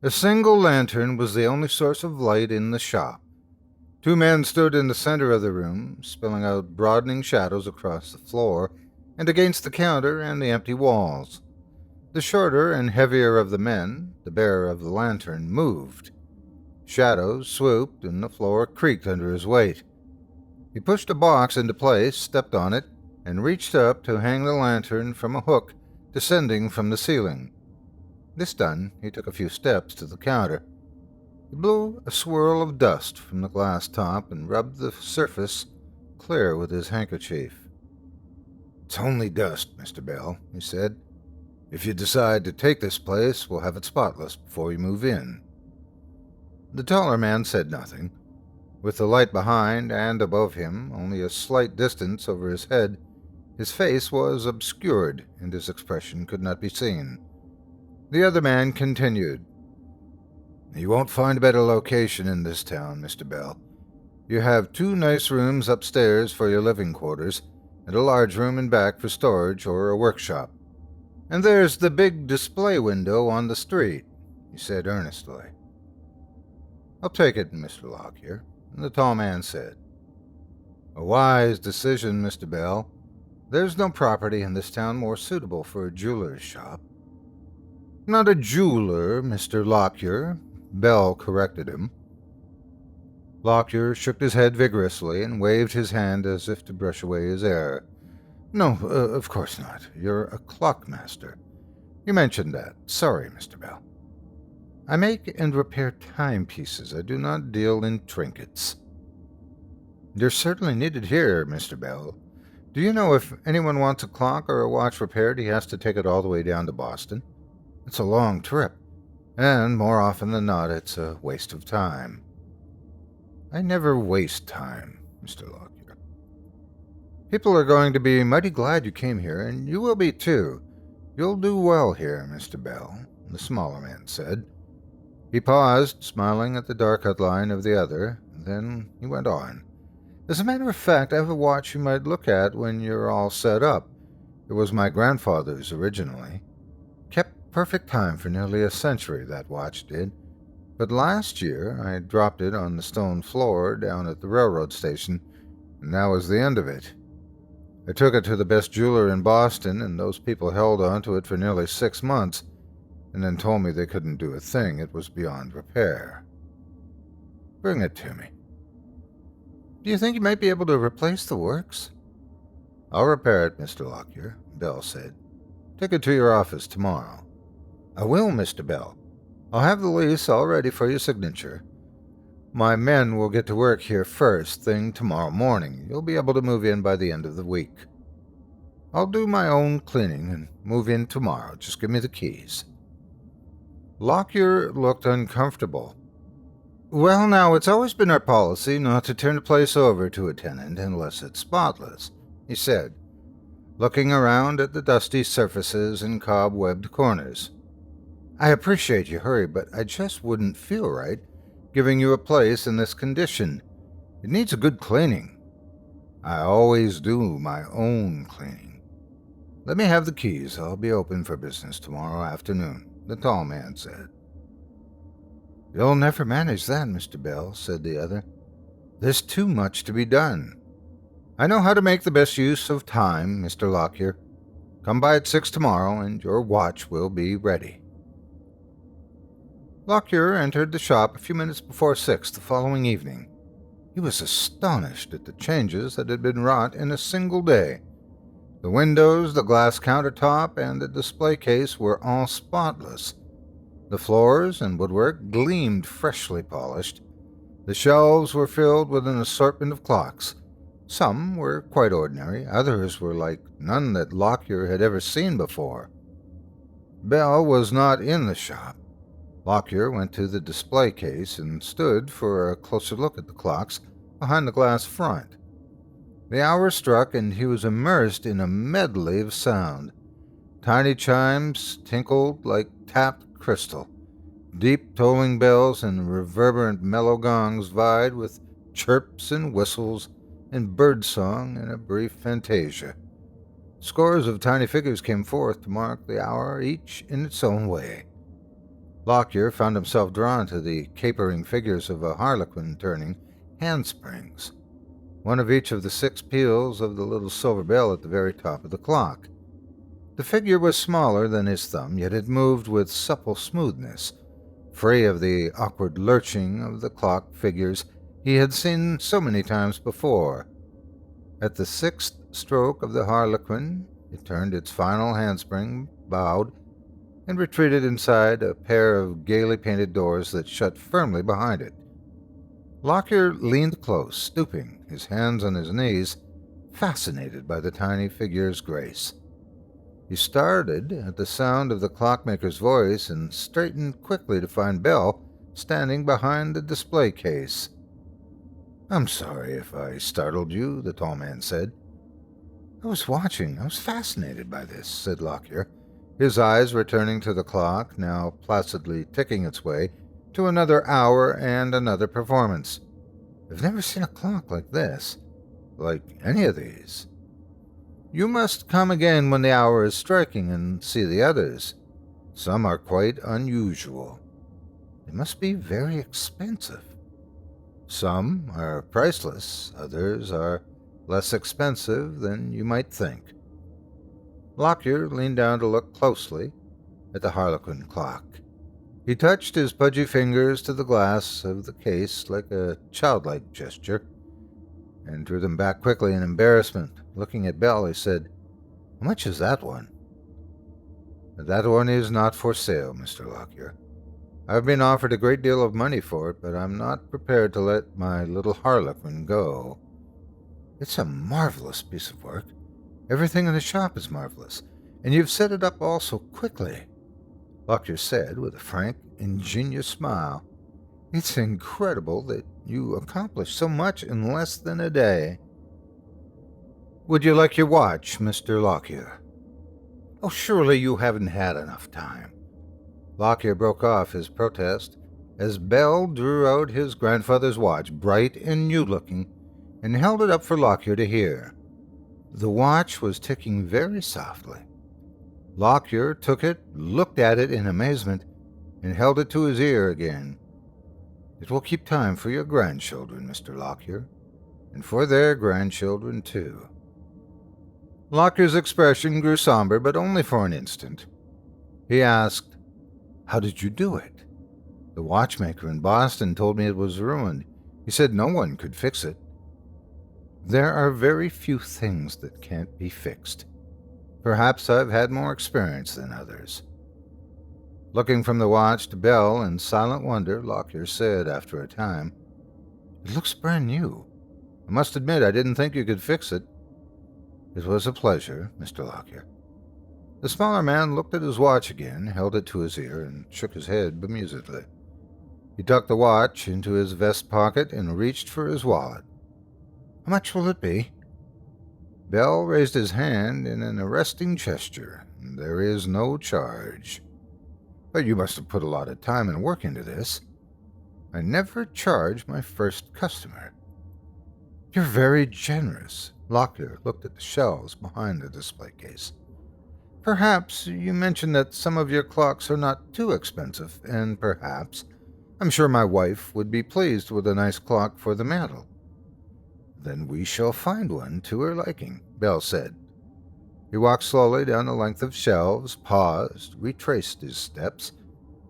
A single lantern was the only source of light in the shop. Two men stood in the center of the room, spilling out broadening shadows across the floor and against the counter and the empty walls. The shorter and heavier of the men, the bearer of the lantern, moved. Shadows swooped and the floor creaked under his weight. He pushed a box into place, stepped on it, and reached up to hang the lantern from a hook descending from the ceiling. This done, he took a few steps to the counter. He blew a swirl of dust from the glass top and rubbed the surface clear with his handkerchief. "It's only dust, Mr. Bell," he said. "If you decide to take this place, we'll have it spotless before you move in." The taller man said nothing. With the light behind and above him, only a slight distance over his head, his face was obscured and his expression could not be seen. The other man continued. "You won't find a better location in this town, Mr. Bell. You have 2 nice rooms upstairs for your living quarters, and a large room in back for storage or a workshop. And there's the big display window on the street," he said earnestly. "I'll take it, Mr. Lockyer," the tall man said. "A wise decision, Mr. Bell. There's no property in this town more suitable for a jeweler's shop." "Not a jeweler, Mr. Lockyer," Bell corrected him. Lockyer shook his head vigorously and waved his hand as if to brush away his error. "No, of course not. You're a clockmaster. You mentioned that. Sorry, Mr. Bell. I make and repair timepieces. I do not deal in trinkets." "You're certainly needed here, Mr. Bell. Do you know if anyone wants a clock or a watch repaired, he has to take it all the way down to Boston? It's a long trip, and more often than not, it's a waste of time." "I never waste time, Mr. Lockyer." "People are going to be mighty glad you came here, and you will be too. You'll do well here, Mr. Bell," the smaller man said. He paused, smiling at the dark outline of the other, then he went on. "As a matter of fact, I have a watch you might look at when you're all set up. It was my grandfather's originally. Kept perfect time for nearly a century, that watch did. But last year I dropped it on the stone floor down at the railroad station, and that was the end of it. I took it to the best jeweler in Boston, and those people held on to it for nearly 6 months, and then told me they couldn't do a thing. It was beyond repair." "Bring it to me." "Do you think you might be able to replace the works?" "I'll repair it, Mr. Lockyer," Bell said. "Take it to your office tomorrow." "I will, Mr. Bell. I'll have the lease all ready for your signature. My men will get to work here first thing tomorrow morning. You'll be able to move in by the end of the week. I'll do my own cleaning and move in tomorrow. Just give me the keys." Lockyer looked uncomfortable. "Well, now, it's always been our policy not to turn a place over to a tenant unless it's spotless," he said, looking around at the dusty surfaces and cobwebbed corners. "I appreciate your hurry, but I just wouldn't feel right giving you a place in this condition. It needs a good cleaning. I always do my own cleaning. Let me have the keys. I'll be open for business tomorrow afternoon," the tall man said. "You'll never manage that, Mr. Bell," said the other. "There's too much to be done. I know how to make the best use of time, Mr. Lockyer. Come by at 6 tomorrow, and your watch will be ready." Lockyer entered the shop a few minutes before 6 the following evening. He was astonished at the changes that had been wrought in a single day. The windows, the glass countertop, and the display case were all spotless. The floors and woodwork gleamed freshly polished. The shelves were filled with an assortment of clocks. Some were quite ordinary, others were like none that Lockyer had ever seen before. Bell was not in the shop. Lockyer went to the display case and stood for a closer look at the clocks behind the glass front. The hour struck, and he was immersed in a medley of sound. Tiny chimes tinkled like tapped crystal. Deep tolling bells and reverberant mellow gongs vied with chirps and whistles and birdsong in a brief fantasia. Scores of tiny figures came forth to mark the hour, each in its own way. Lockyer found himself drawn to the capering figures of a harlequin turning handsprings, one of each of the 6 peals of the little silver bell at the very top of the clock. The figure was smaller than his thumb, yet it moved with supple smoothness, free of the awkward lurching of the clock figures he had seen so many times before. At the 6th stroke of the harlequin, it turned its final handspring, bowed, and retreated inside a pair of gaily painted doors that shut firmly behind it. Lockyer leaned close, stooping, his hands on his knees, fascinated by the tiny figure's grace. He started at the sound of the clockmaker's voice and straightened quickly to find Belle standing behind the display case. "I'm sorry if I startled you," the tall man said. "I was watching. I was fascinated by this," said Lockyer, his eyes returning to the clock, now placidly ticking its way to another hour and another performance. "I've never seen a clock like this, like any of these. You must come again when the hour is striking and see the others. Some are quite unusual. They must be very expensive. Some are priceless, others are less expensive than you might think." Lockyer leaned down to look closely at the harlequin clock. He touched his pudgy fingers to the glass of the case like a childlike gesture, and drew them back quickly in embarrassment. Looking at Belle, he said, "How much is that one?" "That one is not for sale, Mr. Lockyer. I've been offered a great deal of money for it, but I'm not prepared to let my little harlequin go. It's a marvelous piece of work. Everything in the shop is marvelous, and you've set it up all so quickly," Lockyer said with a frank, ingenuous smile. "It's incredible that you accomplished so much in less than a day. Would you like your watch, Mr. Lockyer?" "Oh, surely you haven't had enough time." Lockyer broke off his protest as Belle drew out his grandfather's watch, bright and new-looking, and held it up for Lockyer to hear. The watch was ticking very softly. Lockyer took it, looked at it in amazement, and held it to his ear again. "It will keep time for your grandchildren, Mr. Lockyer, and for their grandchildren, too." Lockyer's expression grew somber, but only for an instant. He asked, "How did you do it? The watchmaker in Boston told me it was ruined. He said no one could fix it." "There are very few things that can't be fixed. Perhaps I've had more experience than others." Looking from the watch to Belle in silent wonder, Lockyer said after a time, "It looks brand new. I must admit I didn't think you could fix it." "It was a pleasure, Mr. Lockyer." The smaller man looked at his watch again, held it to his ear, and shook his head bemusedly. He tucked the watch into his vest pocket and reached for his wallet. "How much will it be?" Bell raised his hand in an arresting gesture. "There is no charge." "But you must have put a lot of time and work into this." "I never charge my first customer." "You're very generous." Lockyer looked at the shelves behind the display case. "Perhaps you mentioned that some of your clocks are not too expensive, and perhaps I'm sure my wife would be pleased with a nice clock for the mantel." "Then we shall find one to her liking," Bell said. He walked slowly down the length of shelves, paused, retraced his steps,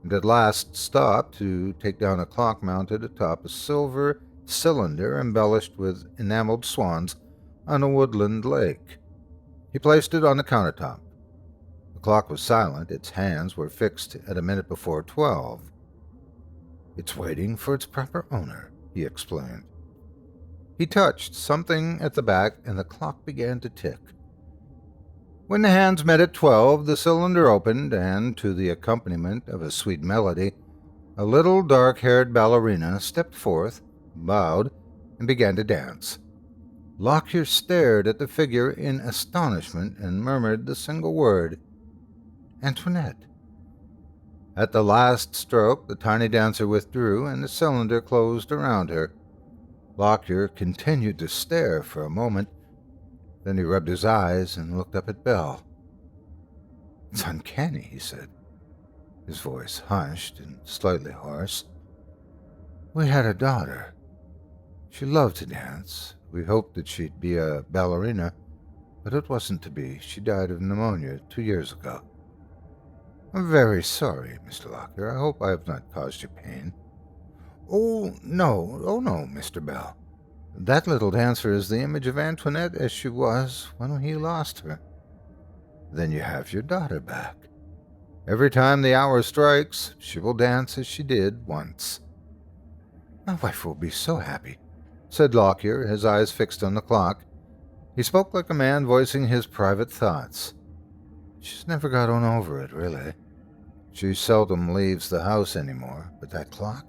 and at last stopped to take down a clock mounted atop a silver cylinder embellished with enameled swans on a woodland lake. He placed it on the countertop. The clock was silent. Its hands were fixed at a minute before 12. "It's waiting for its proper owner," he explained. He touched something at the back, and the clock began to tick. When the hands met at 12, the cylinder opened, and, to the accompaniment of a sweet melody, a little dark-haired ballerina stepped forth, bowed, and began to dance. Lockyer stared at the figure in astonishment and murmured the single word, "Antoinette." At the last stroke, the tiny dancer withdrew, and the cylinder closed around her. Lockyer continued to stare for a moment. Then he rubbed his eyes and looked up at Bell. "It's uncanny," he said. his voice hushed and slightly hoarse. "We had a daughter. She loved to dance. We hoped that she'd be a ballerina, but it wasn't to be. She died of pneumonia 2 years ago." "I'm very sorry, Mr. Lockyer. I hope I have not caused you pain." Oh, no, Mr. Bell. That little dancer is the image of Antoinette as she was when he lost her." "Then you have your daughter back. Every time the hour strikes, she will dance as she did once." "My wife will be so happy," said Lockyer, his eyes fixed on the clock. He spoke like a man voicing his private thoughts. "She's never got on over it, really. She seldom leaves the house anymore, but that clock?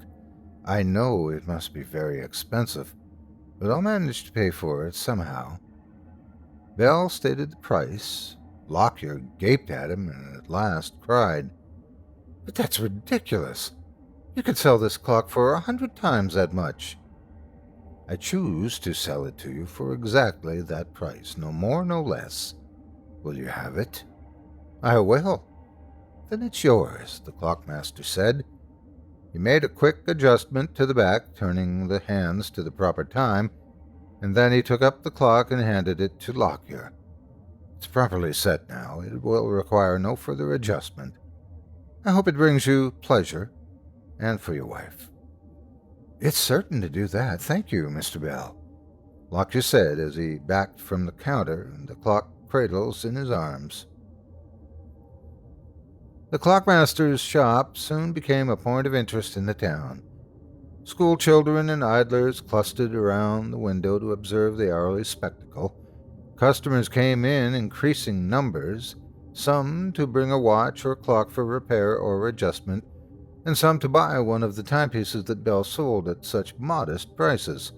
I know it must be very expensive, but I'll manage to pay for it somehow." Bell stated the price. Lockyer gaped at him and at last cried, "But that's ridiculous. You could sell this clock for 100 times that much." "I choose to sell it to you for exactly that price, no more, no less. Will you have it?" "I will." "Then it's yours," the clockmaster said. He made a quick adjustment to the back, turning the hands to the proper time, and then he took up the clock and handed it to Lockyer. "It's properly set now. It will require no further adjustment. I hope it brings you pleasure, and for your wife." "It's certain to do that. Thank you, Mr. Bell," Lockyer said as he backed from the counter, the clock cradles in his arms. The clockmaster's shop soon became a point of interest in the town. School children and idlers clustered around the window to observe the hourly spectacle. Customers came in increasing numbers, some to bring a watch or clock for repair or adjustment, and some to buy one of the timepieces that Bell sold at such modest prices.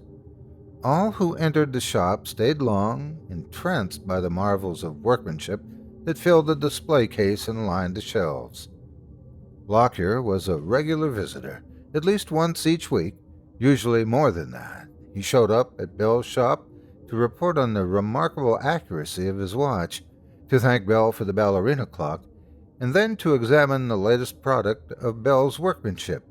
All who entered the shop stayed long, entranced by the marvels of workmanship that filled the display case and lined the shelves. Lockyer was a regular visitor, at least once each week, usually more than that. He showed up at Bell's shop to report on the remarkable accuracy of his watch, to thank Bell for the ballerina clock, and then to examine the latest product of Bell's workmanship.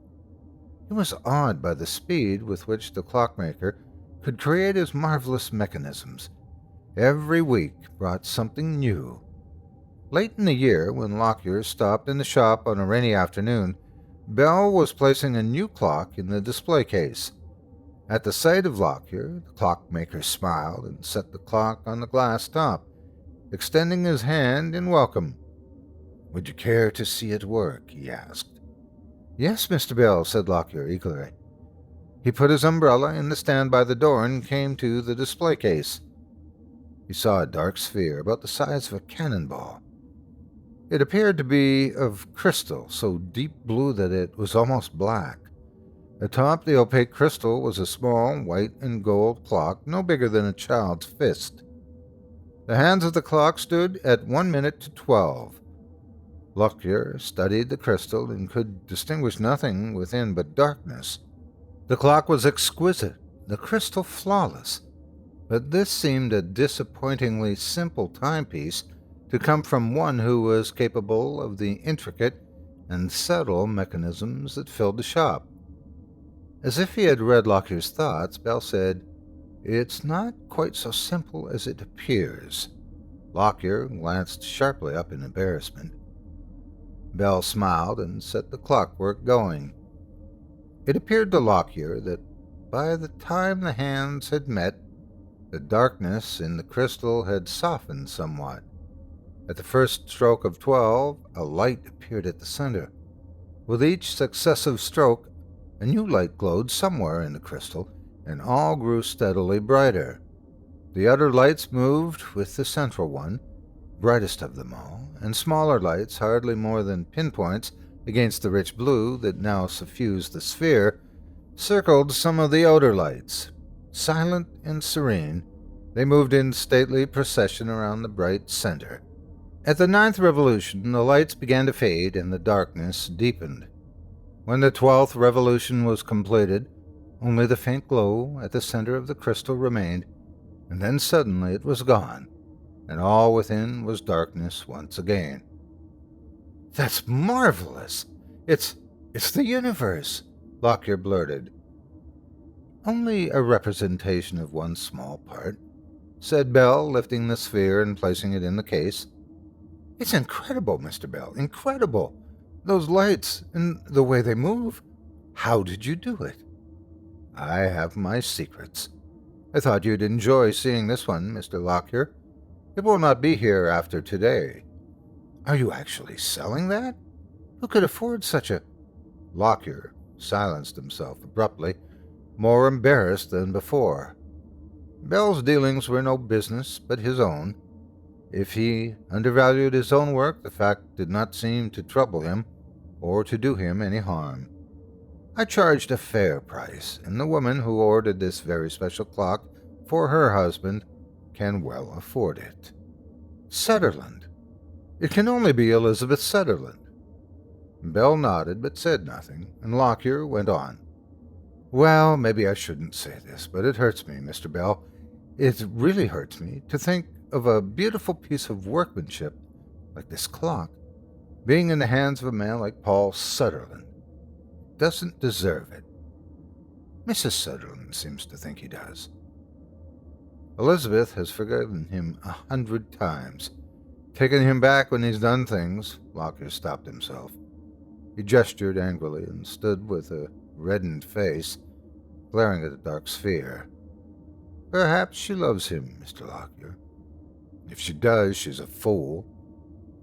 He was awed by the speed with which the clockmaker could create his marvelous mechanisms. Every week brought something new. Late in the year, when Lockyer stopped in the shop on a rainy afternoon, Bell was placing a new clock in the display case. At the sight of Lockyer, the clockmaker smiled and set the clock on the glass top, extending his hand in welcome. "Would you care to see it work?" he asked. "Yes, Mr. Bell," said Lockyer eagerly. He put his umbrella in the stand by the door and came to the display case. He saw a dark sphere about the size of a cannonball. It appeared to be of crystal, so deep blue that it was almost black. Atop the opaque crystal was a small white and gold clock no bigger than a child's fist. The hands of the clock stood at 1 minute to 12. Lockyer studied the crystal and could distinguish nothing within but darkness. The clock was exquisite, the crystal flawless, but this seemed a disappointingly simple timepiece to come from one who was capable of the intricate and subtle mechanisms that filled the shop. As if he had read Lockyer's thoughts, Bell said, "It's not quite so simple as it appears." Lockyer glanced sharply up in embarrassment. Bell smiled and set the clockwork going. It appeared to Lockyer that by the time the hands had met, the darkness in the crystal had softened somewhat. At the first stroke of 12, a light appeared at the center. With each successive stroke, a new light glowed somewhere in the crystal, and all grew steadily brighter. The other lights moved with the central one, brightest of them all, and smaller lights, hardly more than pinpoints against the rich blue that now suffused the sphere, circled some of the outer lights. Silent and serene, they moved in stately procession around the bright center. At the 9th revolution, the lights began to fade and the darkness deepened. When the 12th revolution was completed, only the faint glow at the center of the crystal remained, and then suddenly it was gone, and all within was darkness once again. "That's marvelous!" It's the universe, Lockyer blurted. Only a representation of one small part, said Bell, lifting the sphere and placing it in the case. It's incredible, Mr. Bell, incredible. Those lights and the way they move. How did you do it? I have my secrets. I thought you'd enjoy seeing this one, Mr. Lockyer. It will not be here after today. Are you actually selling that? Who could afford such a... Lockyer silenced himself abruptly, more embarrassed than before. Bell's dealings were no business but his own. If he undervalued his own work, the fact did not seem to trouble him or to do him any harm. I charged a fair price, and the woman who ordered this very special clock for her husband can well afford it. Sutherland. It can only be Elizabeth Sutherland. Bell nodded but said nothing, and Lockyer went on. Well, maybe I shouldn't say this, but it hurts me, Mr. Bell. It really hurts me to think of a beautiful piece of workmanship like this clock being in the hands of a man like Paul Sutherland. Doesn't deserve it. Mrs. Sutherland seems to think he does. Elizabeth has forgiven him 100 times. Taken him back when he's done things. Lockyer stopped himself. He gestured angrily and stood with a reddened face, glaring at the dark sphere. Perhaps she loves him, Mr. Lockyer. If she does, she's a fool.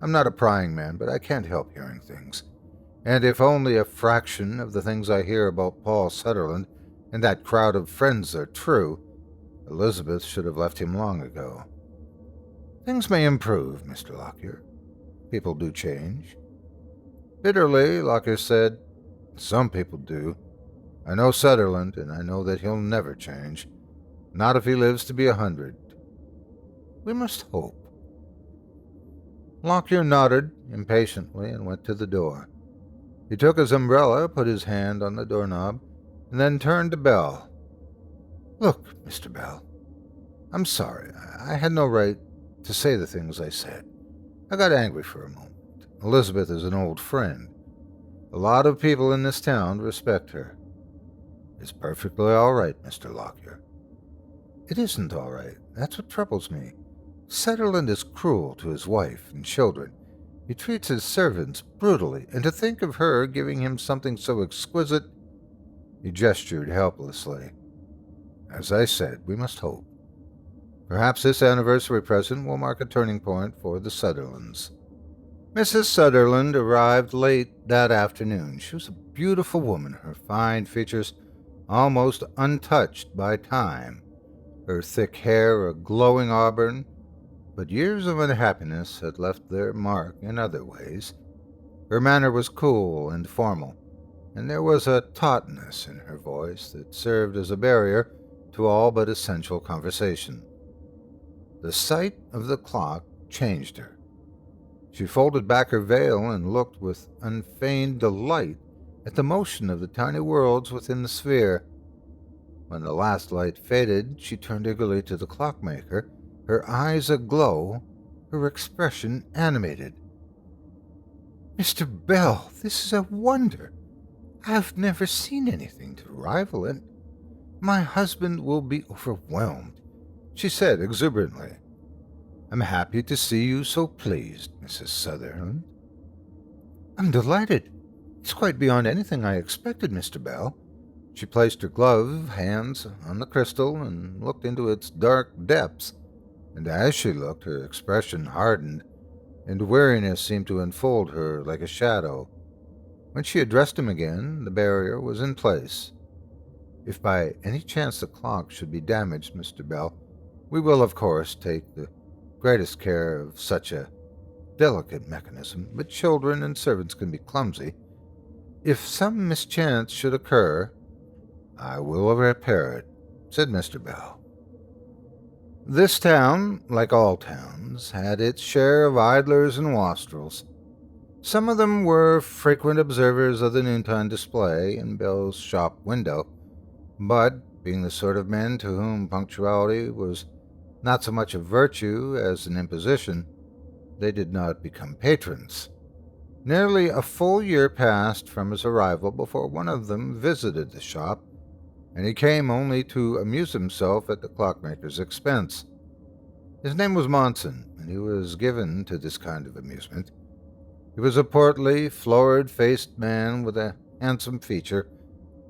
I'm not a prying man, but I can't help hearing things. And if only a fraction of the things I hear about Paul Sutherland and that crowd of friends are true, Elizabeth should have left him long ago. Things may improve, Mr. Lockyer. People do change. Bitterly, Lockyer said, Some people do. I know Sutherland, and I know that he'll never change. Not if he lives to be 100. We must hope. Lockyer nodded impatiently and went to the door. He took his umbrella, put his hand on the doorknob, and then turned to Bell. Look, Mr. Bell, I'm sorry. I had no right to say the things I said. I got angry for a moment. Elizabeth is an old friend. A lot of people in this town respect her. It's perfectly all right, Mr. Lockyer. It isn't all right. That's what troubles me. Sutherland is cruel to his wife and children. He treats his servants brutally, and to think of her giving him something so exquisite... He gestured helplessly. As I said, we must hope. Perhaps this anniversary present will mark a turning point for the Sutherlands. Mrs. Sutherland arrived late that afternoon. She was a beautiful woman, her fine features almost untouched by time, her thick hair a glowing auburn, but years of unhappiness had left their mark in other ways. Her manner was cool and formal, and there was a tautness in her voice that served as a barrier to all but essential conversation. The sight of the clock changed her. She folded back her veil and looked with unfeigned delight at the motion of the tiny worlds within the sphere. When the last light faded, she turned eagerly to the clockmaker, her eyes aglow, her expression animated. Mr. Bell, this is a wonder. I've never seen anything to rival it. My husband will be overwhelmed, she said exuberantly. I'm happy to see you so pleased, Mrs. Sutherland. I'm delighted. It's quite beyond anything I expected, Mr. Bell. She placed her gloved hands on the crystal and looked into its dark depths, and as she looked, her expression hardened, and weariness seemed to enfold her like a shadow. When she addressed him again, the barrier was in place. If by any chance the clock should be damaged, Mr. Bell, we will, of course, take the greatest care of such a delicate mechanism, but children and servants can be clumsy. If some mischance should occur, I will repair it, said Mr. Bell. This town, like all towns, had its share of idlers and wastrels. Some of them were frequent observers of the noontime display in Bell's shop window, but, being the sort of men to whom punctuality was not so much a virtue as an imposition, they did not become patrons. Nearly a full year passed from his arrival before one of them visited the shop, and he came only to amuse himself at the clockmaker's expense. His name was Monson, and he was given to this kind of amusement. He was a portly, florid-faced man with a handsome feature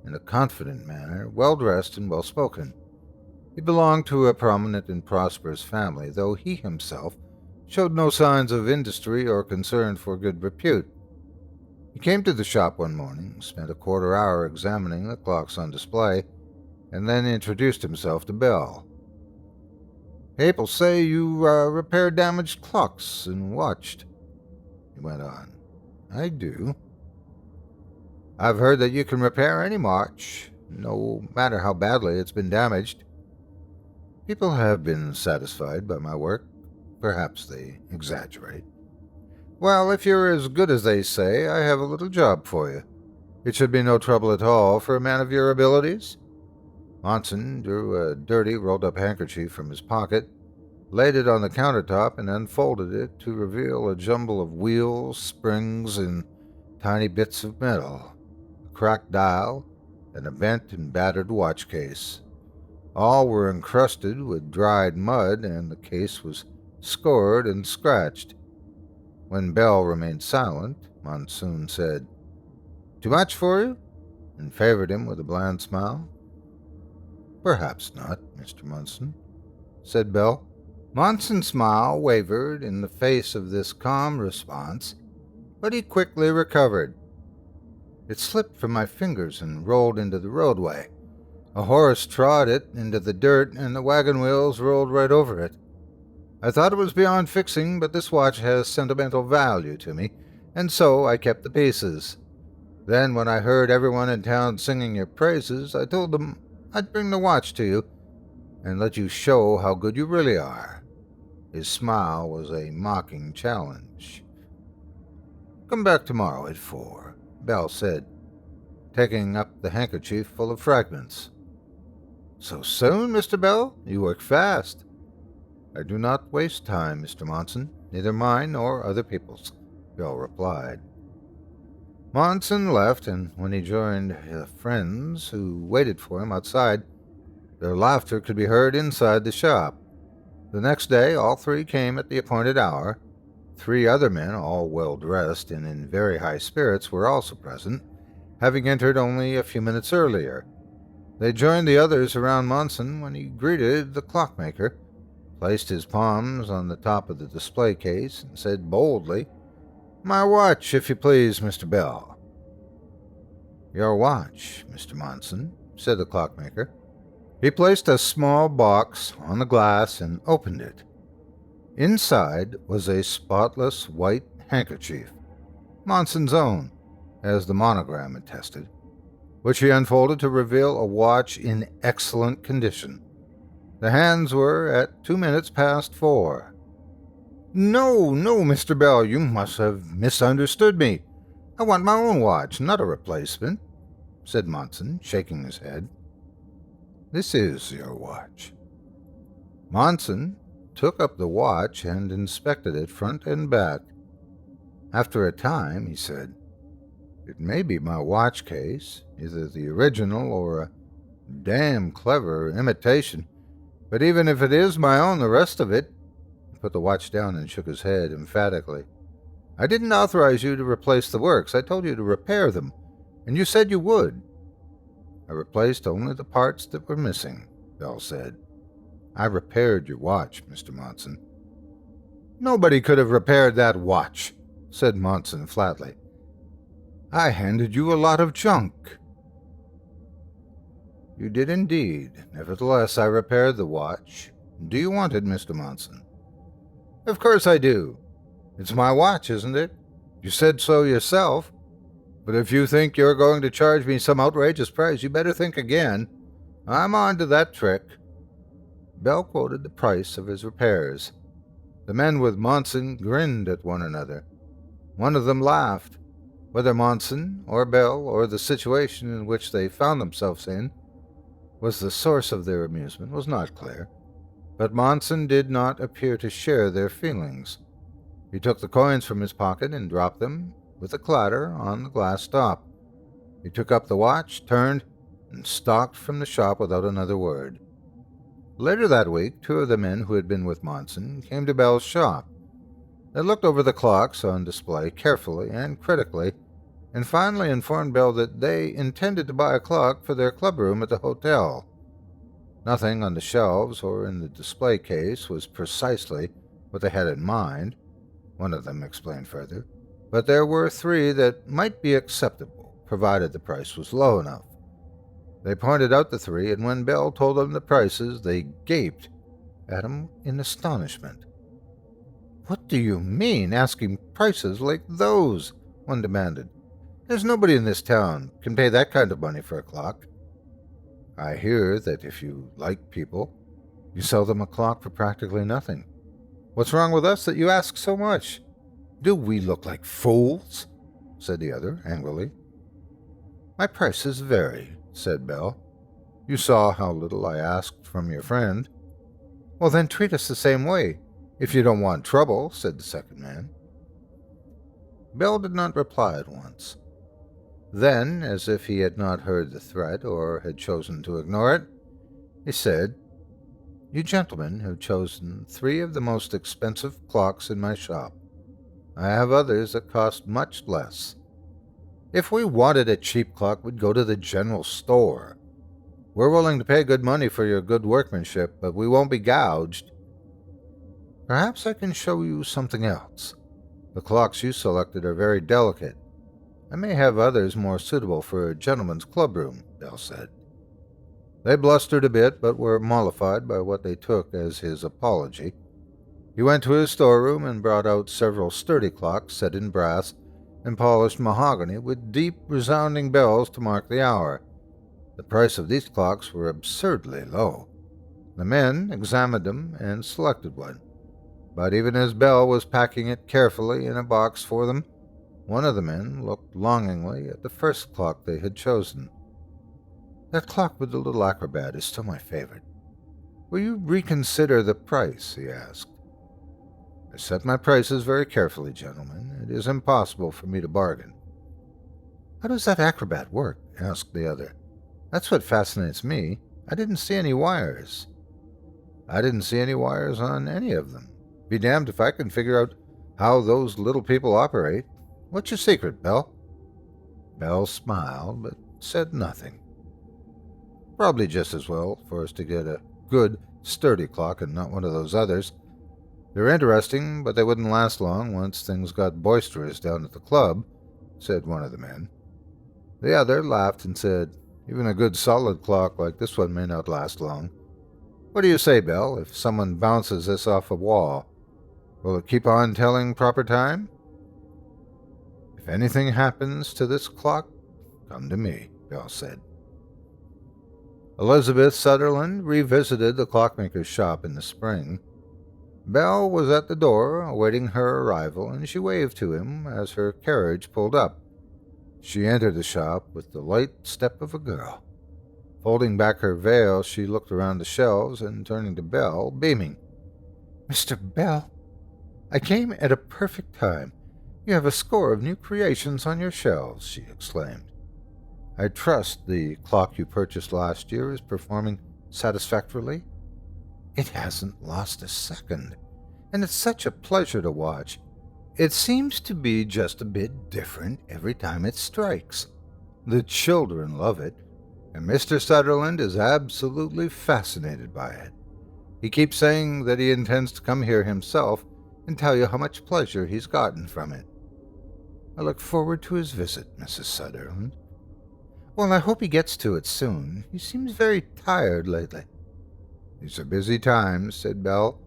and a confident manner, well-dressed and well-spoken. He belonged to a prominent and prosperous family, though he himself showed no signs of industry or concern for good repute. He came to the shop one morning, spent a quarter hour examining the clocks on display, and then introduced himself to Bell. "People say you repair damaged clocks and watched," he went on. "I do. I've heard that you can repair any watch, no matter how badly it's been damaged. People have been satisfied by my work. Perhaps they exaggerate. Well, if you're as good as they say, I have a little job for you. It should be no trouble at all for a man of your abilities." Monson drew a dirty, rolled-up handkerchief from his pocket, laid it on the countertop, and unfolded it to reveal a jumble of wheels, springs, and tiny bits of metal, a cracked dial, and a bent and battered watch case. All were encrusted with dried mud, and the case was scored and scratched. When Bell remained silent, Monsoon said, "Too much for you?" and favored him with a bland smile. "Perhaps not, Mr. Monson," said Bell. Monson's smile wavered in the face of this calm response, but he quickly recovered. "It slipped from my fingers and rolled into the roadway. A horse trod it into the dirt, and the wagon wheels rolled right over it. I thought it was beyond fixing, but this watch has sentimental value to me, and so I kept the pieces. Then, when I heard everyone in town singing your praises, I told them I'd bring the watch to you and let you show how good you really are." His smile was a mocking challenge. "Come back tomorrow at 4, Bell said, taking up the handkerchief full of fragments. "So soon, Mr. Bell? You work fast." "I do not waste time, Mr. Monson, neither mine nor other people's," Bell replied. Monson left, and when he joined his friends who waited for him outside, their laughter could be heard inside the shop. The next day, all three came at the appointed hour. 3 other men, all well-dressed and in very high spirits, were also present, having entered only a few minutes earlier. They joined the others around Monson when he greeted the clockmaker, placed his palms on the top of the display case, and said boldly, "My watch, if you please, Mr. Bell." "Your watch, Mr. Monson," said the clockmaker. He placed a small box on the glass and opened it. Inside was a spotless white handkerchief, Monson's own, as the monogram attested, which he unfolded to reveal a watch in excellent condition. The hands were at 2 minutes past 4. No, Mr. Bell, you must have misunderstood me. I want my own watch, not a replacement," said Monson, shaking his head. "This is your watch." Monson took up the watch and inspected it front and back. After a time, he said, "It may be my watch case, either the original or a damn clever imitation, but even if it is my own, the rest of it—" He put the watch down and shook his head emphatically. "I didn't authorize you to replace the works. I told you to repair them, and you said you would." "I replaced only the parts that were missing," Bell said. "I repaired your watch, Mr. Monson." "Nobody could have repaired that watch," said Monson flatly. "I handed you a lot of junk." "You did indeed. Nevertheless, I repaired the watch. Do you want it, Mr. Monson?" "Of course I do. It's my watch, isn't it? You said so yourself. But if you think you're going to charge me some outrageous price, you better think again. I'm on to that trick." Bell quoted the price of his repairs. The men with Monson grinned at one another. One of them laughed. Whether Monson or Bell or the situation in which they found themselves in was the source of their amusement was not clear, but Monson did not appear to share their feelings. He took the coins from his pocket and dropped them with a clatter on the glass top. He took up the watch, turned, and stalked from the shop without another word. Later that week, 2 of the men who had been with Monson came to Bell's shop. They looked over the clocks on display carefully and critically, and finally informed Bell that they intended to buy a clock for their clubroom at the hotel. Nothing on the shelves or in the display case was precisely what they had in mind, one of them explained further, but there were 3 that might be acceptable, provided the price was low enough. They pointed out the 3, and when Bell told them the prices, they gaped at him in astonishment. "What do you mean, asking prices like those?" one demanded. "There's nobody in this town can pay that kind of money for a clock." "I hear that if you like people, you sell them a clock for practically nothing. What's wrong with us that you ask so much? Do we look like fools?" said the other angrily. "My prices vary," said Bell. "You saw how little I asked from your friend." "Well, then treat us the same way, if you don't want trouble," said the second man. Bell did not reply at once. Then, as if he had not heard the threat or had chosen to ignore it, he said, "You gentlemen have chosen 3 of the most expensive clocks in my shop. I have others that cost much less. If we wanted a cheap clock, we'd go to the general store. We're willing to pay good money for your good workmanship, but we won't be gouged. Perhaps I can show you something else. The clocks you selected are very delicate. I may have others more suitable for a gentleman's clubroom," Bell said. They blustered a bit, but were mollified by what they took as his apology. He went to his storeroom and brought out several sturdy clocks set in brass and polished mahogany with deep, resounding bells to mark the hour. The price of these clocks were absurdly low. The men examined them and selected one, but even as Bell was packing it carefully in a box for them, one of the men looked longingly at the first clock they had chosen. "That clock with the little acrobat is still my favorite. Will you reconsider the price?" he asked. "I set my prices very carefully, gentlemen. It is impossible for me to bargain." "How does that acrobat work?" asked the other. "That's what fascinates me. I didn't see any wires." "I didn't see any wires on any of them. Be damned if I can figure out how those little people operate. What's your secret, Bell?" Bell smiled, but said nothing. "Probably just as well for us to get a good, sturdy clock and not one of those others. They're interesting, but they wouldn't last long once things got boisterous down at the club," said one of the men. The other laughed and said, "Even a good solid clock like this one may not last long. What do you say, Bell, if someone bounces this off a wall? Will it keep on telling proper time?" "If anything happens to this clock, come to me," Bell said. Elizabeth Sutherland revisited the clockmaker's shop in the spring. Bell was at the door, awaiting her arrival, and she waved to him as her carriage pulled up. She entered the shop with the light step of a girl. Folding back her veil, she looked around the shelves and, turning to Bell, beaming, "Mr. Bell, I came at a perfect time. You have a score of new creations on your shelves," she exclaimed. "I trust the clock you purchased last year is performing satisfactorily?" "It hasn't lost a second, and it's such a pleasure to watch. It seems to be just a bit different every time it strikes. The children love it, and Mr. Sutherland is absolutely fascinated by it. He keeps saying that he intends to come here himself and tell you how much pleasure he's gotten from it." "I look forward to his visit, Mrs. Sutherland." "Well, I hope he gets to it soon. He seems very tired lately." "These are busy times," said Bell,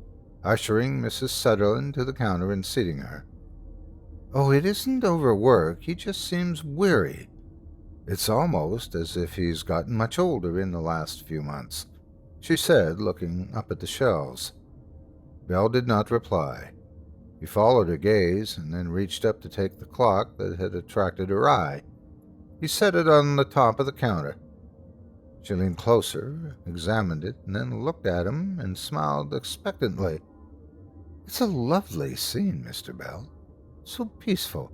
ushering Mrs. Sutherland to the counter and seating her. "Oh, it isn't overwork. He just seems weary. It's almost as if he's gotten much older in the last few months," she said, looking up at the shelves. Bell did not reply. He followed her gaze and then reached up to take the clock that had attracted her eye. He set it on the top of the counter. She leaned closer, examined it, and then looked at him and smiled expectantly. "It's a lovely scene, Mr. Bell. So peaceful.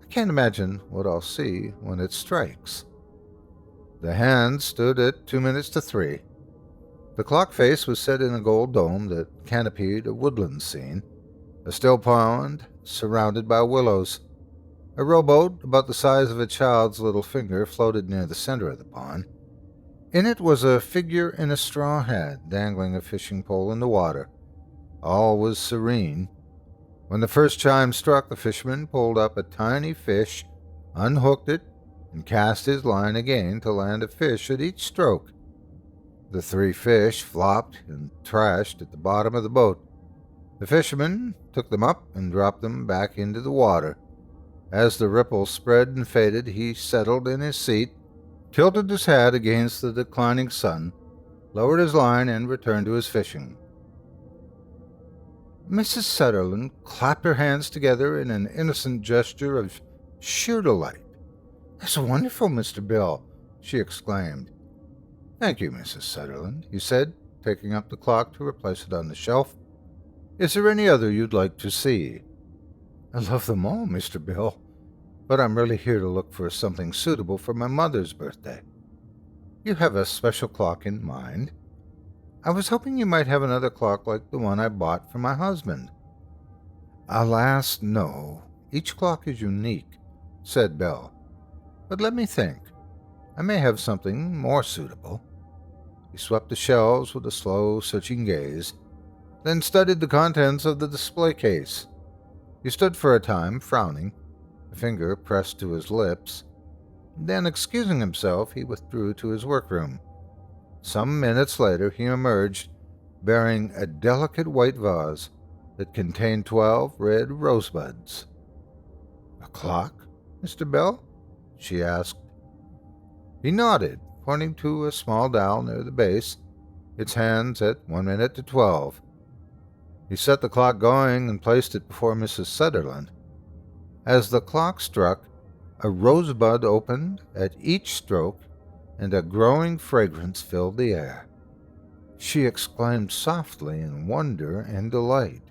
I can't imagine what I'll see when it strikes." The hand stood at 2 minutes to 3. The clock face was set in a gold dome that canopied a woodland scene, a still pond surrounded by willows. A rowboat about the size of a child's little finger floated near the center of the pond. In it was a figure in a straw hat dangling a fishing pole in the water. All was serene. When the first chime struck, the fisherman pulled up a tiny fish, unhooked it, and cast his line again to land a fish at each stroke. The 3 fish flopped and trashed at the bottom of the boat. The fisherman took them up and dropped them back into the water. As the ripples spread and faded, he settled in his seat, tilted his hat against the declining sun, lowered his line, and returned to his fishing. Mrs. Sutherland clapped her hands together in an innocent gesture of sheer delight. "That's wonderful, Mr. Bill," she exclaimed. "Thank you, Mrs. Sutherland," he said, taking up the clock to replace it on the shelf. "Is there any other you'd like to see?" "I love them all, Mr. Bill, but I'm really here to look for something suitable for my mother's birthday." "You have a special clock in mind?" "I was hoping you might have another clock like the one I bought for my husband." "Alas, no. Each clock is unique," said Belle. "But let me think. I may have something more suitable." He swept the shelves with a slow, searching gaze, then studied the contents of the display case. He stood for a time, frowning, a finger pressed to his lips. Then, excusing himself, he withdrew to his workroom. Some minutes later, he emerged, bearing a delicate white vase that contained 12 red rosebuds. "A clock, Mr. Bell?" she asked. He nodded, pointing to a small dial near the base, its hands at 1 minute to 12. He set the clock going and placed it before Mrs. Sutherland. As the clock struck, a rosebud opened at each stroke, and a growing fragrance filled the air. She exclaimed softly in wonder and delight.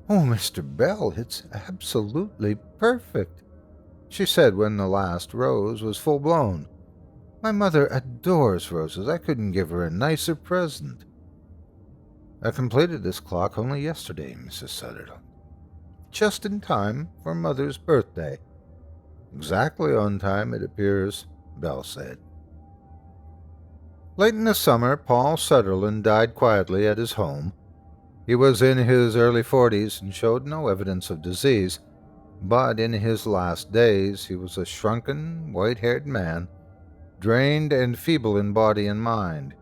"Oh, Mr. Bell, it's absolutely perfect," she said when the last rose was full blown. "My mother adores roses. I couldn't give her a nicer present." "I completed this clock only yesterday, Mrs. Sutherland. Just in time for Mother's birthday." "Exactly on time, it appears," Belle said. Late in the summer, Paul Sutherland died quietly at his home. He was in his early 40s and showed no evidence of disease, but in his last days he was a shrunken, white-haired man, drained and feeble in body and mind.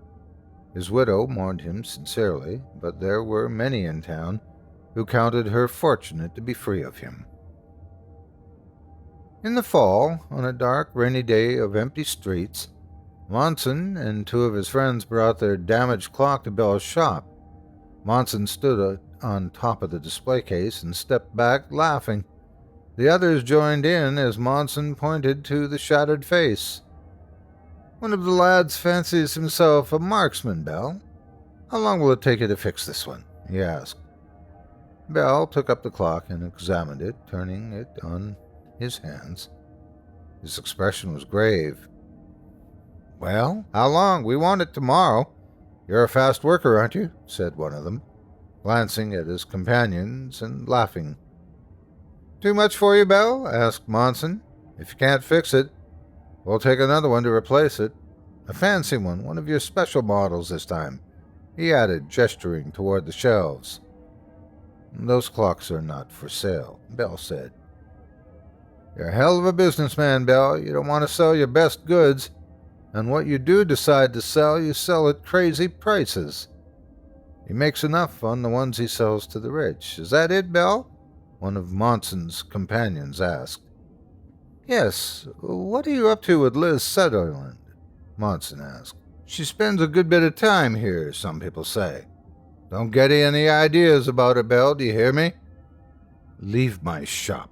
His widow mourned him sincerely, but there were many in town who counted her fortunate to be free of him. In the fall, on a dark, rainy day of empty streets, Monson and 2 of his friends brought their damaged clock to Belle's shop. Monson stood on top of the display case and stepped back, laughing. The others joined in as Monson pointed to the shattered face. "One of the lads fancies himself a marksman, Belle. How long will it take you to fix this one?" he asked. Belle took up the clock and examined it, turning it on his hands. His expression was grave. "Well, how long? We want it tomorrow. You're a fast worker, aren't you?" said one of them, glancing at his companions and laughing. "Too much for you, Belle?" asked Monson. "If you can't fix it, we'll take another one to replace it. A fancy one of your special models this time," he added, gesturing toward the shelves. "Those clocks are not for sale," Belle said. "You're a hell of a businessman, Belle. You don't want to sell your best goods, and what you do decide to sell, you sell at crazy prices." "He makes enough on the ones he sells to the rich. Is that it, Belle?" one of Monson's companions asked. "Yes. What are you up to with Liz Sutherland?" Monson asked. "She spends a good bit of time here, some people say. Don't get any ideas about her, Belle, do you hear me?" "Leave my shop,"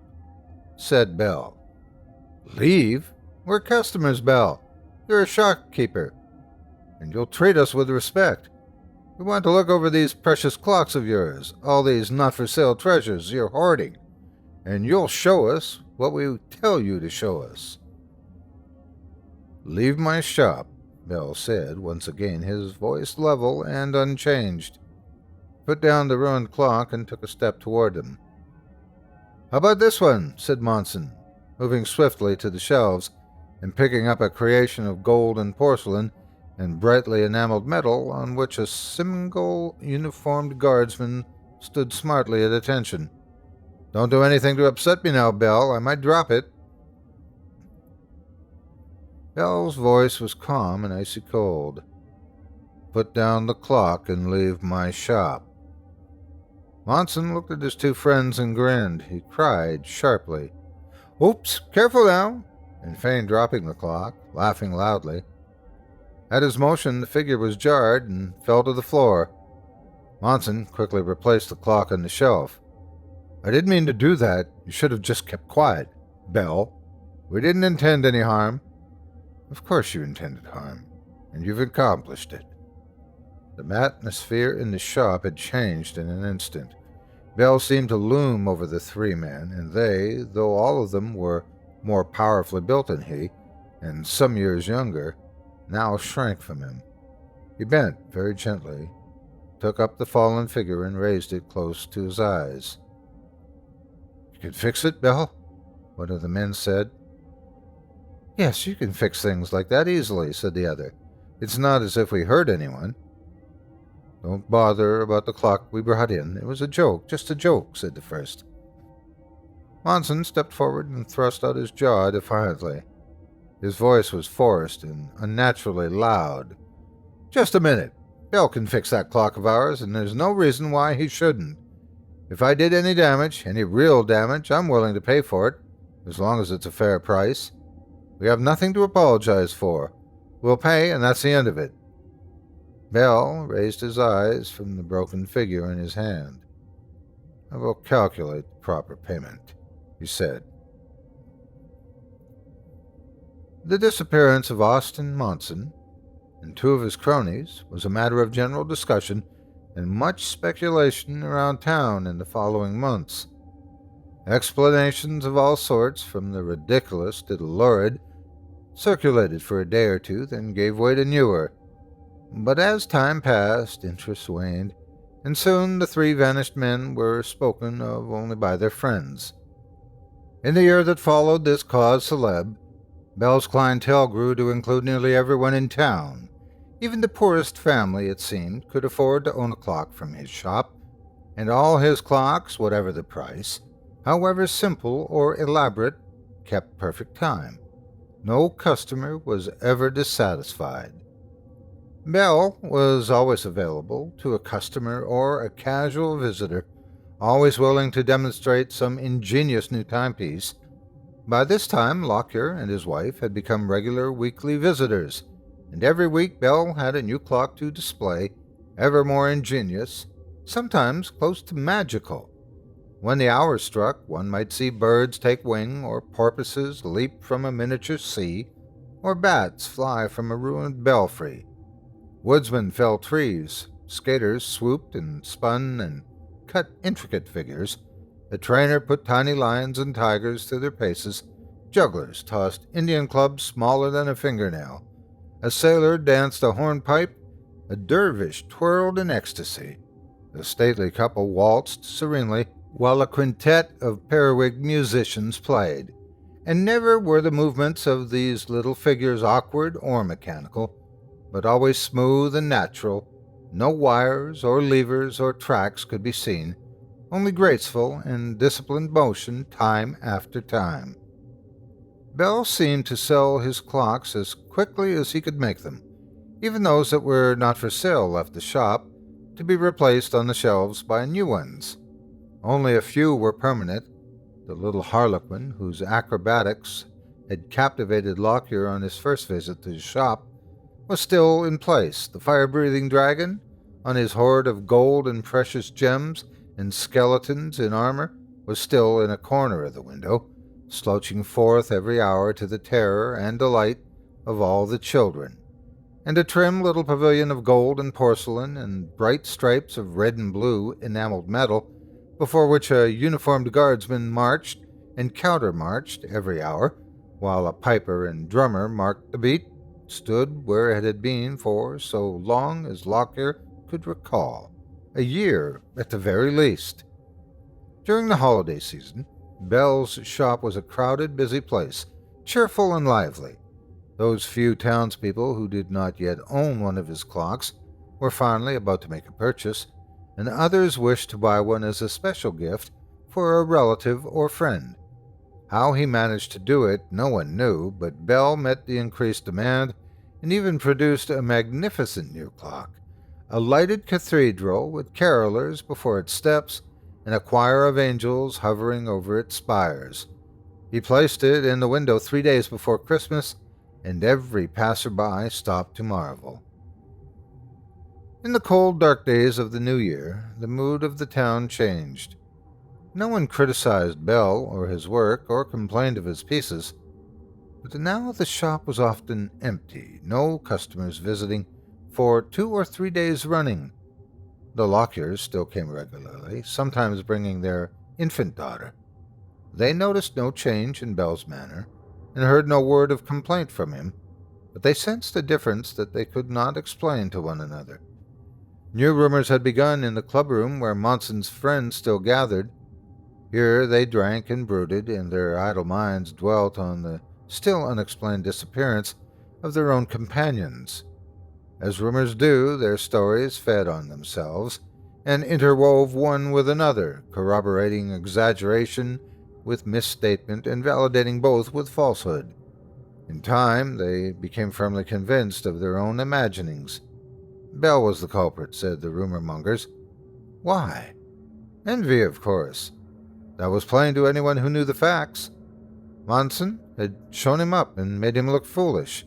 said Belle. "Leave? We're customers, Belle. You're a shopkeeper, and you'll treat us with respect. We want to look over these precious clocks of yours, all these not-for-sale treasures you're hoarding. and you'll show us what we tell you to show us." "Leave my shop," Bell said, once again, his voice level and unchanged. Put down the ruined clock and took a step toward them. "How about this one?" said Monson, moving swiftly to the shelves and picking up a creation of gold and porcelain and brightly enameled metal on which a single uniformed guardsman stood smartly at attention. "Don't do anything to upset me now, Bell. I might drop it." Bell's voice was calm and icy cold. "Put down the clock and leave my shop." Monson looked at his two friends and grinned. He cried sharply, "Oops, careful now," and feigned dropping the clock, laughing loudly. At his motion, the figure was jarred and fell to the floor. Monson quickly replaced the clock on the shelf. "I didn't mean to do that. You should have just kept quiet, Bell. We didn't intend any harm." "Of course you intended harm, and you've accomplished it." The atmosphere in the shop had changed in an instant. Bell seemed to loom over the three men, and they, though all of them were more powerfully built than he, and some years younger, now shrank from him. He bent very gently, took up the fallen figure and raised it close to his eyes. "You can fix it, Bell?" one of the men said. "Yes, you can fix things like that easily," said the other. "It's not as if we hurt anyone." "Don't bother about the clock we brought in. It was a joke, just a joke," said the first. Monson stepped forward and thrust out his jaw defiantly. His voice was forced and unnaturally loud. "Just a minute. Bell can fix that clock of ours, and there's no reason why he shouldn't. If I did any damage, any real damage, I'm willing to pay for it, as long as it's a fair price. We have nothing to apologize for. We'll pay, and that's the end of it." Bell raised his eyes from the broken figure in his hand. "I will calculate the proper payment," he said. The disappearance of Austin Monson and two of his cronies was a matter of general discussion and much speculation around town in the following months. Explanations of all sorts, from the ridiculous to the lurid, circulated for a day or two, then gave way to newer. But as time passed, interest waned, and soon the three vanished men were spoken of only by their friends. In the year that followed this cause célèbre, Bell's clientele grew to include nearly everyone in town. Even the poorest family, it seemed, could afford to own a clock from his shop, and all his clocks, whatever the price, however simple or elaborate, kept perfect time. No customer was ever dissatisfied. Bell was always available to a customer or a casual visitor, always willing to demonstrate some ingenious new timepiece. By this time, Lockyer and his wife had become regular weekly visitors, and every week Bell had a new clock to display, ever more ingenious, sometimes close to magical. When the hour struck, one might see birds take wing, or porpoises leap from a miniature sea, or bats fly from a ruined belfry. Woodsmen felled trees, skaters swooped and spun and cut intricate figures, a trainer put tiny lions and tigers through their paces, jugglers tossed Indian clubs smaller than a fingernail, a sailor danced a hornpipe, a dervish twirled in ecstasy, a stately couple waltzed serenely, while a quintet of periwigged musicians played. And never were the movements of these little figures awkward or mechanical, but always smooth and natural. No wires or levers or tracks could be seen, only graceful and disciplined motion time after time. Bell seemed to sell his clocks as quickly as he could make them. Even those that were not for sale left the shop, to be replaced on the shelves by new ones. Only a few were permanent. The little harlequin, whose acrobatics had captivated Lockyer on his first visit to his shop, was still in place. The fire-breathing dragon, on his hoard of gold and precious gems and skeletons in armor, was still in a corner of the window, slouching forth every hour to the terror and delight of all the children. And a trim little pavilion of gold and porcelain and bright stripes of red and blue enameled metal before which a uniformed guardsman marched and counter-marched every hour, while a piper and drummer marked the beat, stood where it had been for so long as Lockyer could recall, a year at the very least. During the holiday season, Bell's shop was a crowded, busy place, cheerful and lively. Those few townspeople who did not yet own one of his clocks were finally about to make a purchase, and others wished to buy one as a special gift for a relative or friend. How he managed to do it, no one knew, but Bell met the increased demand and even produced a magnificent new clock, a lighted cathedral with carolers before its steps and a choir of angels hovering over its spires. He placed it in the window 3 days before Christmas, and every passerby stopped to marvel. In the cold, dark days of the new year, the mood of the town changed. No one criticized Bell or his work or complained of his pieces, but now the shop was often empty, no customers visiting for 2 or 3 days running. The Lockyers still came regularly, sometimes bringing their infant daughter. They noticed no change in Bell's manner, and heard no word of complaint from him, but they sensed a difference that they could not explain to one another. New rumors had begun in the clubroom where Monson's friends still gathered. Here they drank and brooded, and their idle minds dwelt on the still unexplained disappearance of their own companions. As rumors do, their stories fed on themselves and interwove one with another, corroborating exaggeration with misstatement and validating both with falsehood. In time, they became firmly convinced of their own imaginings. Bell was the culprit, said the rumor mongers. Why? Envy, of course. That was plain to anyone who knew the facts. Monson had shown him up and made him look foolish.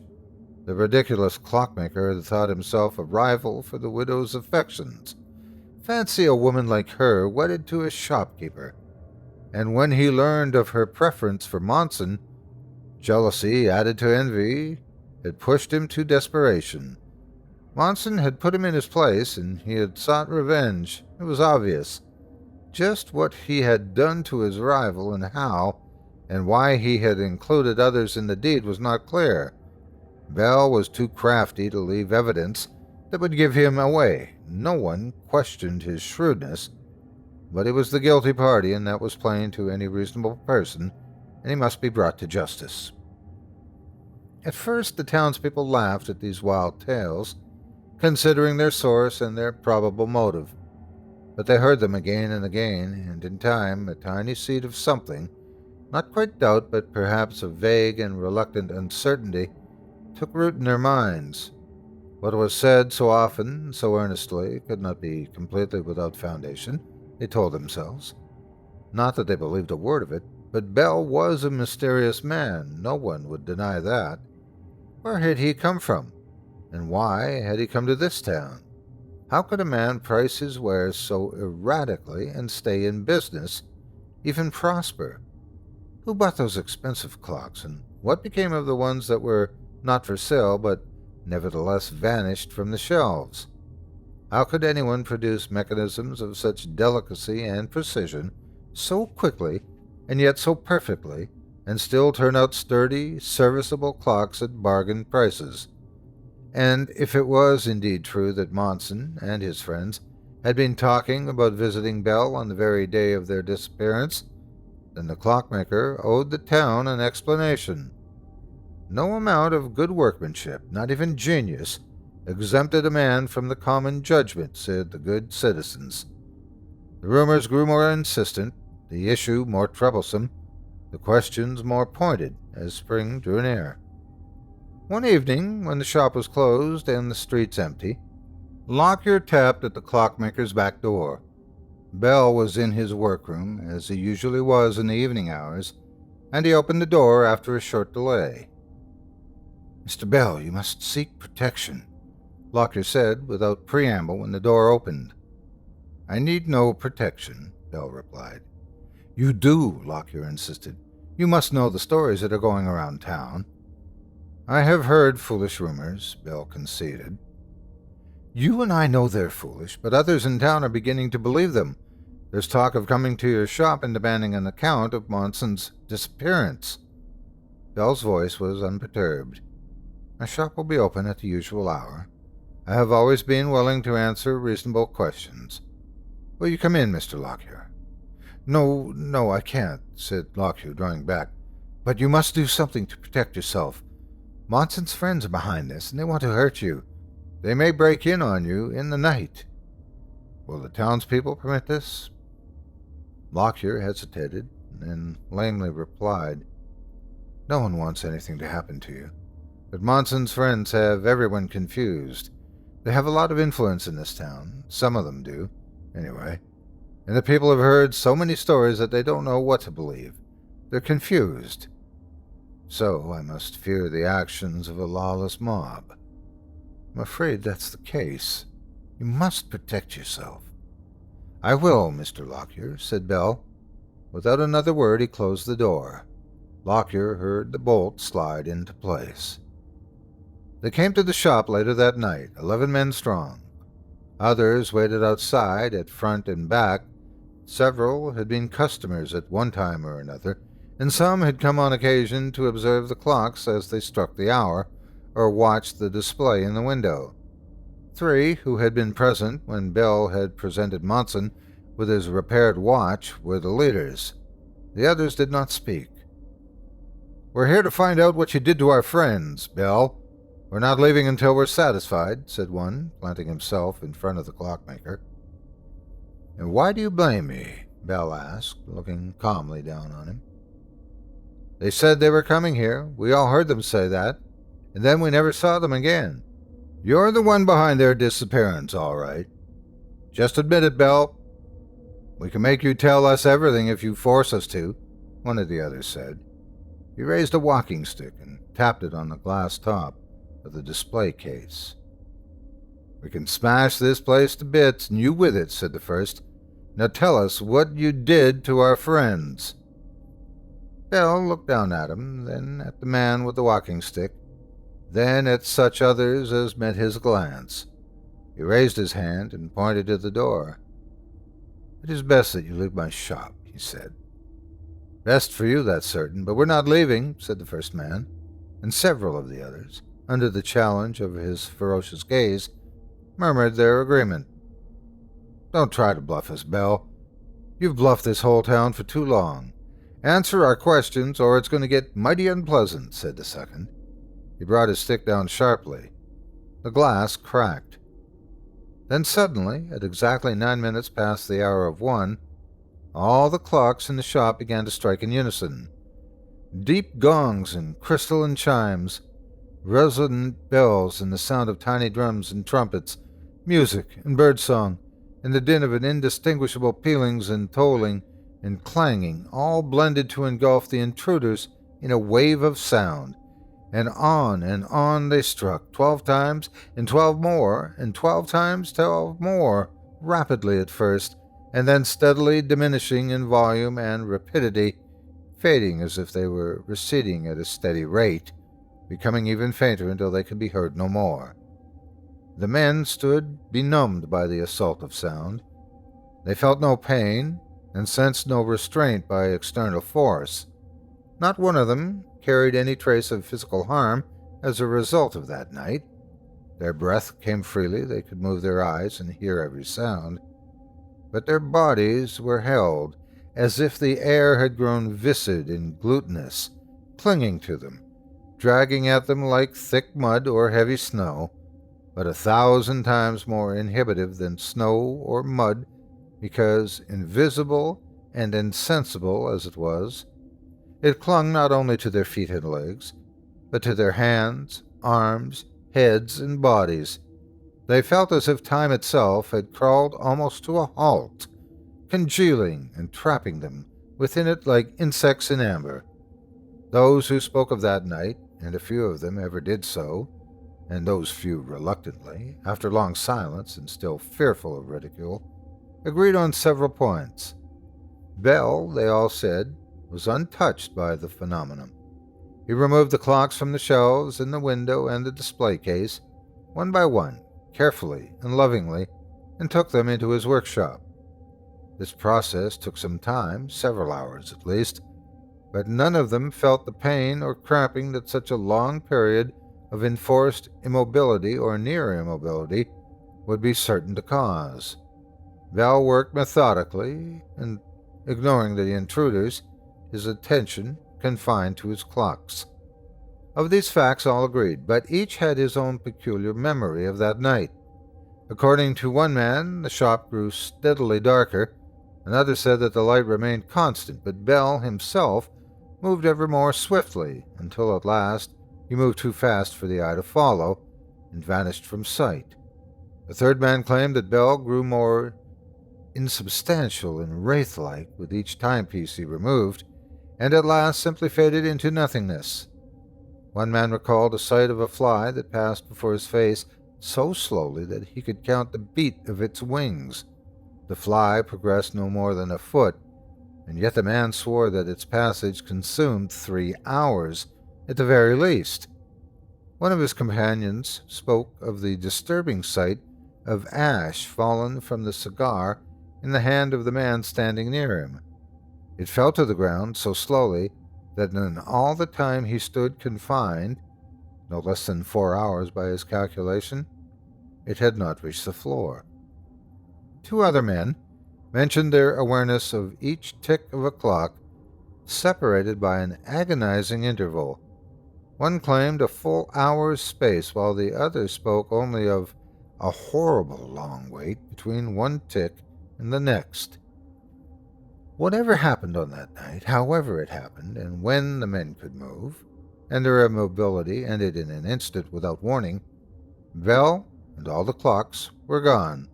The ridiculous clockmaker had thought himself a rival for the widow's affections. Fancy a woman like her wedded to a shopkeeper. And when he learned of her preference for Monson, jealousy added to envy had pushed him to desperation. Monson had put him in his place, and he had sought revenge. It was obvious. Just what he had done to his rival and how, and why he had included others in the deed was not clear. Bell was too crafty to leave evidence that would give him away. No one questioned his shrewdness, but he was the guilty party, and that was plain to any reasonable person, and he must be brought to justice. At first the townspeople laughed at these wild tales, considering their source and their probable motive. But they heard them again and again, and in time a tiny seed of something, not quite doubt, but perhaps a vague and reluctant uncertainty, took root in their minds. What was said so often, so earnestly, could not be completely without foundation, they told themselves. Not that they believed a word of it, but Bell was a mysterious man. No one would deny that. Where had he come from? And why had he come to this town? How could a man price his wares so erratically and stay in business, even prosper? Who bought those expensive clocks, and what became of the ones that were not for sale but nevertheless vanished from the shelves? How could anyone produce mechanisms of such delicacy and precision so quickly and yet so perfectly, and still turn out sturdy, serviceable clocks at bargain prices? And if it was indeed true that Monson and his friends had been talking about visiting Bell on the very day of their disappearance, then the clockmaker owed the town an explanation. No amount of good workmanship, not even genius, exempted a man from the common judgment, said the good citizens. The rumors grew more insistent, the issue more troublesome, the questions more pointed as spring drew near. One evening, when the shop was closed and the streets empty, Lockyer tapped at the clockmaker's back door. Bell was in his workroom, as he usually was in the evening hours, and he opened the door after a short delay. "Mr. Bell, you must seek protection," Lockyer said without preamble when the door opened. "I need no protection," Bell replied. "You do," Lockyer insisted. "You must know the stories that are going around town." "I have heard foolish rumors," Bell conceded. "You and I know they're foolish, but others in town are beginning to believe them, There's talk of coming to your shop and demanding an account of Monson's disappearance." Bell's voice was unperturbed. "My shop will be open at the usual hour. I have always been willing to answer reasonable questions. Will you come in, Mr. Lockyer?" No, I can't," said Lockyer, drawing back. "But you must do something to protect yourself. Monson's friends are behind this, and they want to hurt you. They may break in on you in the night." "Will the townspeople permit this?" Lockyer hesitated, and lamely replied, "No one wants anything to happen to you. But Monson's friends have everyone confused. They have a lot of influence in this town. Some of them do, anyway. And the people have heard so many stories that they don't know what to believe. They're confused. So I must fear the actions of a lawless mob. I'm afraid that's the case. You must protect yourself." "I will, Mr. Lockyer," said Bell. Without another word, he closed the door. Lockyer heard the bolt slide into place. They came to the shop later that night, 11 men strong. Others waited outside at front and back. Several had been customers at one time or another, and some had come on occasion to observe the clocks as they struck the hour, or watch the display in the window. 3, who had been present when Bell had presented Monson with his repaired watch, were the leaders. The others did not speak. "We're here to find out what you did to our friends, Bell. We're not leaving until we're satisfied," said one, planting himself in front of the clockmaker. "And why do you blame me?" Bell asked, looking calmly down on him. "They said they were coming here. We all heard them say that, and then we never saw them again. You're the one behind their disappearance, all right. Just admit it, Bell." "We can make you tell us everything if you force us to," one of the others said. He raised a walking stick and tapped it on the glass top of the display case. "We can smash this place to bits, and you with it," said the first. "Now tell us what you did to our friends." Bell looked down at him, then at the man with the walking stick, then at such others as met his glance. He raised his hand and pointed to the door. "It is best that you leave my shop," he said. "Best for you, that's certain, but we're not leaving," said the first man, and several of the others, under the challenge of his ferocious gaze, murmured their agreement. "Don't try to bluff us, Bell. You've bluffed this whole town for too long. Answer our questions, or it's going to get mighty unpleasant," said the second. He brought his stick down sharply. The glass cracked. Then suddenly, at exactly 9 minutes past the hour of 1, all the clocks in the shop began to strike in unison. Deep gongs and crystalline chimes, resonant bells and the sound of tiny drums and trumpets, music and birdsong, and the din of an indistinguishable pealings and tolling and clanging, all blended to engulf the intruders in a wave of sound. And on they struck, 12 times, and 12 more, and 12 times 12 more, rapidly at first, and then steadily diminishing in volume and rapidity, fading as if they were receding at a steady rate, becoming even fainter until they could be heard no more. The men stood benumbed by the assault of sound. They felt no pain, and sensed no restraint by external force. Not one of them carried any trace of physical harm as a result of that night. Their breath came freely, they could move their eyes and hear every sound. But their bodies were held, as if the air had grown viscid and glutinous, clinging to them, dragging at them like thick mud or heavy snow, but 1,000 times more inhibitive than snow or mud, because, invisible and insensible as it was, it clung not only to their feet and legs, but to their hands, arms, heads, and bodies. They felt as if time itself had crawled almost to a halt, congealing and trapping them within it like insects in amber. Those who spoke of that night, and a few of them ever did so, and those few reluctantly, after long silence and still fearful of ridicule, agreed on several points. Bell, they all said, was untouched by the phenomenon. He removed the clocks from the shelves in the window and the display case, one by one, carefully and lovingly, and took them into his workshop. This process took some time, several hours at least, but none of them felt the pain or cramping that such a long period of enforced immobility or near immobility would be certain to cause. Val worked methodically, and ignoring the intruders, his attention confined to his clocks. Of these facts all agreed, but each had his own peculiar memory of that night. According to one man, the shop grew steadily darker. Another said that the light remained constant, but Bell himself moved ever more swiftly, until at last he moved too fast for the eye to follow, and vanished from sight. A third man claimed that Bell grew more insubstantial and wraith-like with each timepiece he removed, and at last simply faded into nothingness. One man recalled the sight of a fly that passed before his face so slowly that he could count the beat of its wings. The fly progressed no more than a foot, and yet the man swore that its passage consumed 3 hours, at the very least. One of his companions spoke of the disturbing sight of ash fallen from the cigar in the hand of the man standing near him. It fell to the ground so slowly that in all the time he stood confined, no less than 4 hours by his calculation, it had not reached the floor. 2 other men mentioned their awareness of each tick of a clock, separated by an agonizing interval. One claimed a full hour's space, while the other spoke only of a horrible long wait between one tick and the next. Whatever happened on that night, however it happened, and when the men could move, and their immobility ended in an instant without warning, Bell and all the clocks were gone.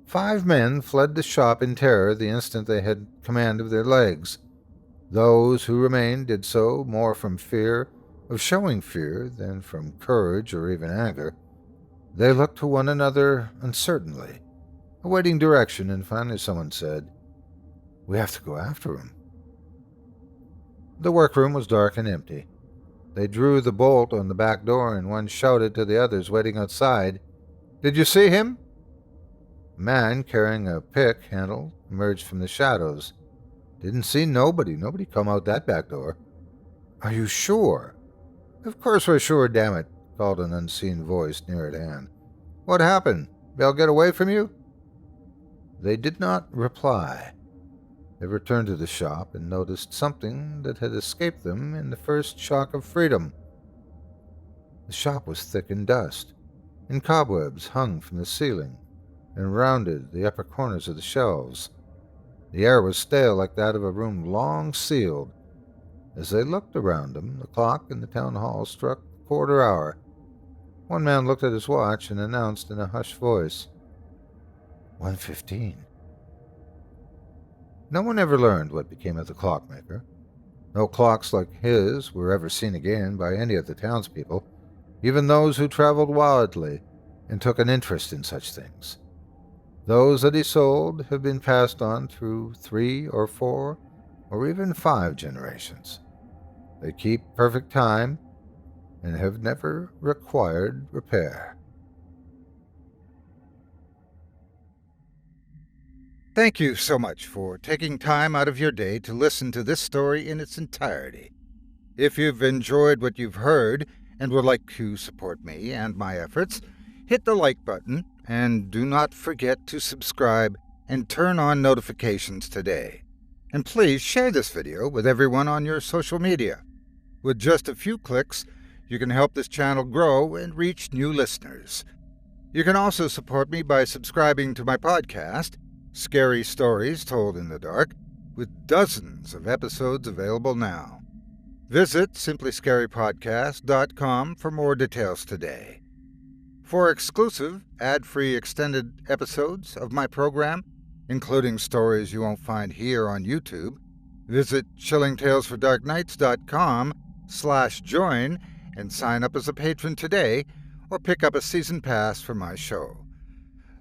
5 men fled the shop in terror the instant they had command of their legs. Those who remained did so more from fear of showing fear than from courage or even anger. They looked to one another uncertainly, awaiting direction, and finally someone said, "We have to go after him." The workroom was dark and empty. They drew the bolt on the back door, and one shouted to the others waiting outside, "Did you see him?" A man carrying a pick handle emerged from the shadows. "Didn't see nobody. Nobody come out that back door." "Are you sure?" "Of course we're sure, damn it," called an unseen voice near at hand. "What happened? Bell get away from you?" They did not reply. They returned to the shop and noticed something that had escaped them in the first shock of freedom. The shop was thick in dust, and cobwebs hung from the ceiling and rounded the upper corners of the shelves. The air was stale, like that of a room long sealed. As they looked around them, the clock in the town hall struck the quarter hour. One man looked at his watch and announced in a hushed voice, 1:15. No one ever learned what became of the clockmaker. No clocks like his were ever seen again by any of the townspeople, even those who traveled wildly and took an interest in such things. Those that he sold have been passed on through 3 or 4 or even 5 generations. They keep perfect time and have never required repair. Thank you so much for taking time out of your day to listen to this story in its entirety. If you've enjoyed what you've heard and would like to support me and my efforts, hit the like button and do not forget to subscribe and turn on notifications today. And please share this video with everyone on your social media. With just a few clicks, you can help this channel grow and reach new listeners. You can also support me by subscribing to my podcast, Scary Stories Told in the Dark, with dozens of episodes available now. Visit simplyscarypodcast.com for more details today. For exclusive, ad-free extended episodes of my program, including stories you won't find here on YouTube, visit chillingtalesfordarknights.com/join and sign up as a patron today, or pick up a season pass for my show.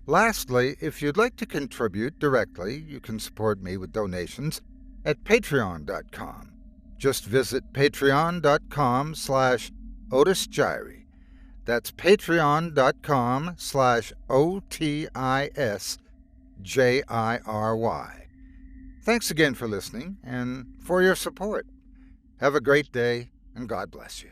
Lastly, if you'd like to contribute directly, you can support me with donations at patreon.com. Just visit patreon.com/Otis Jiry. That's patreon.com/OTIS Jiry. Thanks again for listening and for your support. Have a great day, and God bless you.